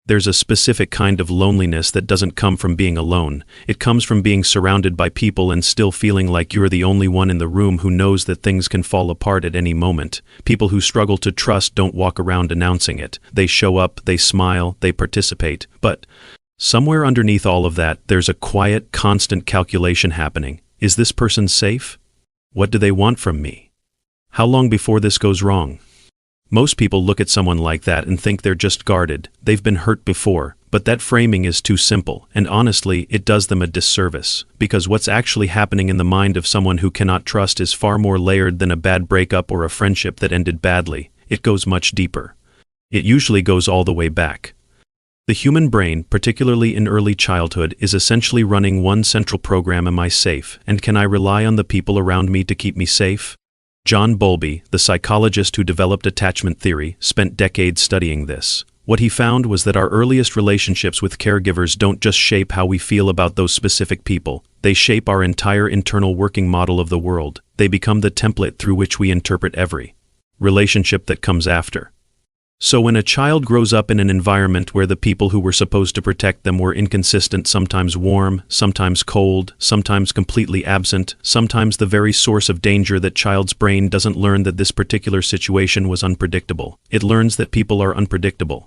There's a specific kind of loneliness that doesn't come from being alone. It comes from being surrounded by people and still feeling like you're the only one in the room who knows that things can fall apart at any moment. People who struggle to trust don't walk around announcing it. They show up, they smile, they participate. But somewhere underneath all of that, there's a quiet, constant calculation happening. Is this person safe? What do they want from me? How long before this goes wrong? Most people look at someone like that and think they're just guarded. They've been hurt before. But that framing is too simple, and honestly, it does them a disservice. Because what's actually happening in the mind of someone who cannot trust is far more layered than a bad breakup or a friendship that ended badly. It goes much deeper. It usually goes all the way back. The human brain, particularly in early childhood, is essentially running one central program: am I safe, and can I rely on the people around me to keep me safe? John Bowlby, the psychologist who developed attachment theory, spent decades studying this. What he found was that our earliest relationships with caregivers don't just shape how we feel about those specific people. They shape our entire internal working model of the world. They become the template through which we interpret every relationship that comes after. So when a child grows up in an environment where the people who were supposed to protect them were inconsistent, sometimes warm, sometimes cold, sometimes completely absent, sometimes the very source of danger, that child's brain doesn't learn that this particular situation was unpredictable. It learns that people are unpredictable.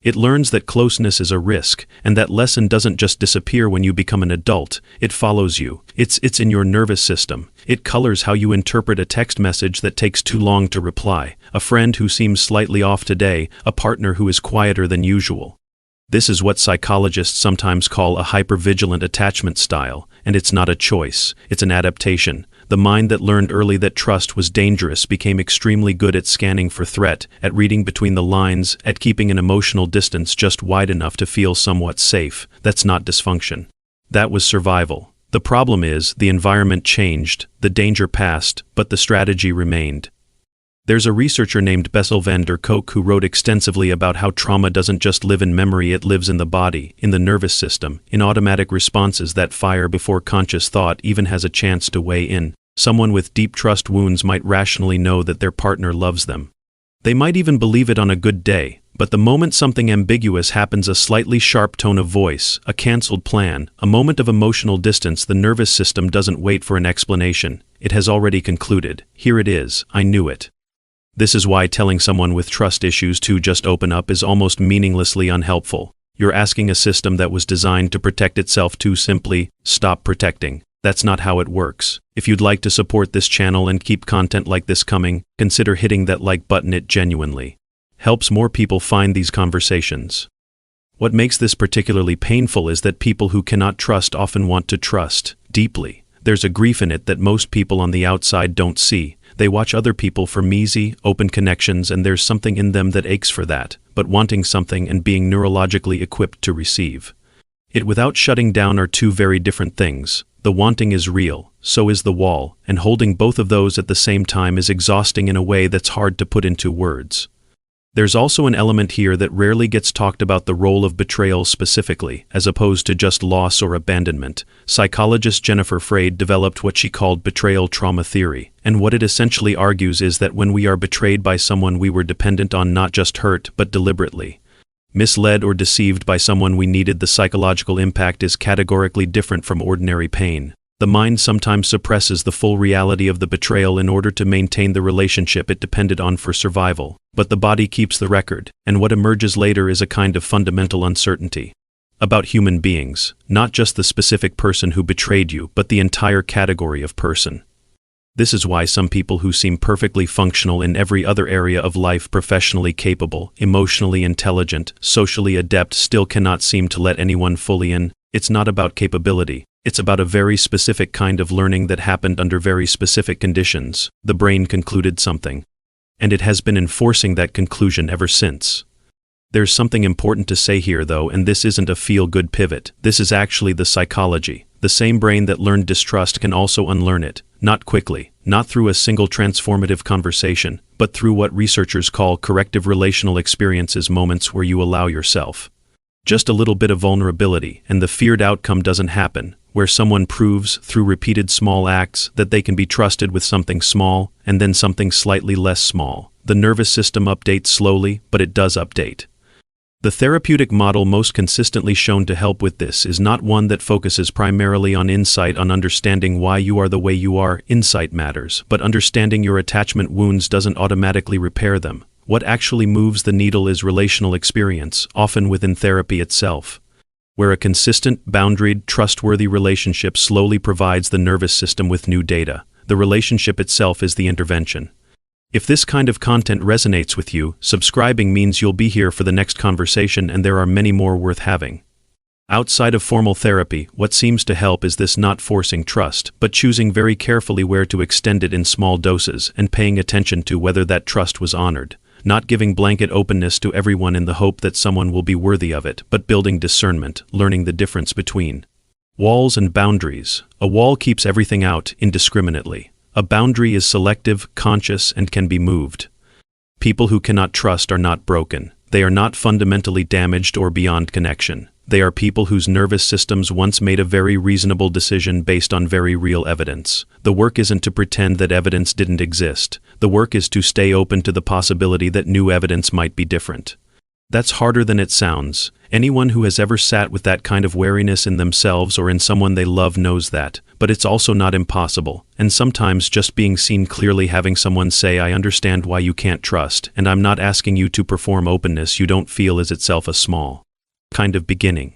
It learns that closeness is a risk, and that lesson doesn't just disappear when you become an adult. It follows you. It's in your nervous system. It colors how you interpret a text message that takes too long to reply, a friend who seems slightly off today, a partner who is quieter than usual. This is what psychologists sometimes call a hypervigilant attachment style, and it's not a choice, it's an adaptation. The mind that learned early that trust was dangerous became extremely good at scanning for threat, at reading between the lines, at keeping an emotional distance just wide enough to feel somewhat safe. That's not dysfunction. That was survival. The problem is, the environment changed, the danger passed, but the strategy remained. There's a researcher named Bessel van der Kolk who wrote extensively about how trauma doesn't just live in memory, it lives in the body, in the nervous system, in automatic responses that fire before conscious thought even has a chance to weigh in. Someone with deep trust wounds might rationally know that their partner loves them. They might even believe it on a good day, but the moment something ambiguous happens, a slightly sharp tone of voice, a canceled plan, a moment of emotional distance, the nervous system doesn't wait for an explanation. It has already concluded. Here it is, I knew it. This is why telling someone with trust issues to just open up is almost meaninglessly unhelpful. You're asking a system that was designed to protect itself to simply stop protecting. That's not how it works. If you'd like to support this channel and keep content like this coming, consider hitting that like button. It genuinely helps more people find these conversations. What makes this particularly painful is that people who cannot trust often want to trust deeply. There's a grief in it that most people on the outside don't see. They watch other people form easy, open connections, and there's something in them that aches for that, but wanting something and being neurologically equipped to receive it without shutting down are two very different things. The wanting is real, so is the wall, and holding both of those at the same time is exhausting in a way that's hard to put into words. There's also an element here that rarely gets talked about: the role of betrayal specifically, as opposed to just loss or abandonment. Psychologist Jennifer Freyd developed what she called betrayal trauma theory, and what it essentially argues is that when we are betrayed by someone we were dependent on, not just hurt, but deliberately misled or deceived by someone we needed, the psychological impact is categorically different from ordinary pain. The mind sometimes suppresses the full reality of the betrayal in order to maintain the relationship it depended on for survival. But the body keeps the record, and what emerges later is a kind of fundamental uncertainty about human beings, not just the specific person who betrayed you, but the entire category of person. This is why some people who seem perfectly functional in every other area of life, professionally capable, emotionally intelligent, socially adept, still cannot seem to let anyone fully in. It's not about capability. It's about a very specific kind of learning that happened under very specific conditions. The brain concluded something, and it has been enforcing that conclusion ever since. There's something important to say here though, and this isn't a feel-good pivot. This is actually the psychology. The same brain that learned distrust can also unlearn it. Not quickly, not through a single transformative conversation, but through what researchers call corrective relational experiences, moments where you allow yourself just a little bit of vulnerability, and the feared outcome doesn't happen, where someone proves, through repeated small acts, that they can be trusted with something small, and then something slightly less small. The nervous system updates slowly, but it does update. The therapeutic model most consistently shown to help with this is not one that focuses primarily on insight, on understanding why you are the way you are. Insight matters, but understanding your attachment wounds doesn't automatically repair them. What actually moves the needle is relational experience, often within therapy itself, where a consistent, boundaried, trustworthy relationship slowly provides the nervous system with new data. The relationship itself is the intervention. If this kind of content resonates with you, subscribing means you'll be here for the next conversation, and there are many more worth having. Outside of formal therapy, what seems to help is this: not forcing trust, but choosing very carefully where to extend it in small doses and paying attention to whether that trust was honored. Not giving blanket openness to everyone in the hope that someone will be worthy of it, but building discernment, learning the difference between walls and boundaries. A wall keeps everything out indiscriminately. A boundary is selective, conscious, and can be moved. People who cannot trust are not broken. They are not fundamentally damaged or beyond connection. They are people whose nervous systems once made a very reasonable decision based on very real evidence. The work isn't to pretend that evidence didn't exist. The work is to stay open to the possibility that new evidence might be different. That's harder than it sounds. Anyone who has ever sat with that kind of wariness in themselves or in someone they love knows that. But it's also not impossible. And sometimes just being seen clearly, having someone say, "I understand why you can't trust, and I'm not asking you to perform openness you don't feel," is itself a small kind of beginning.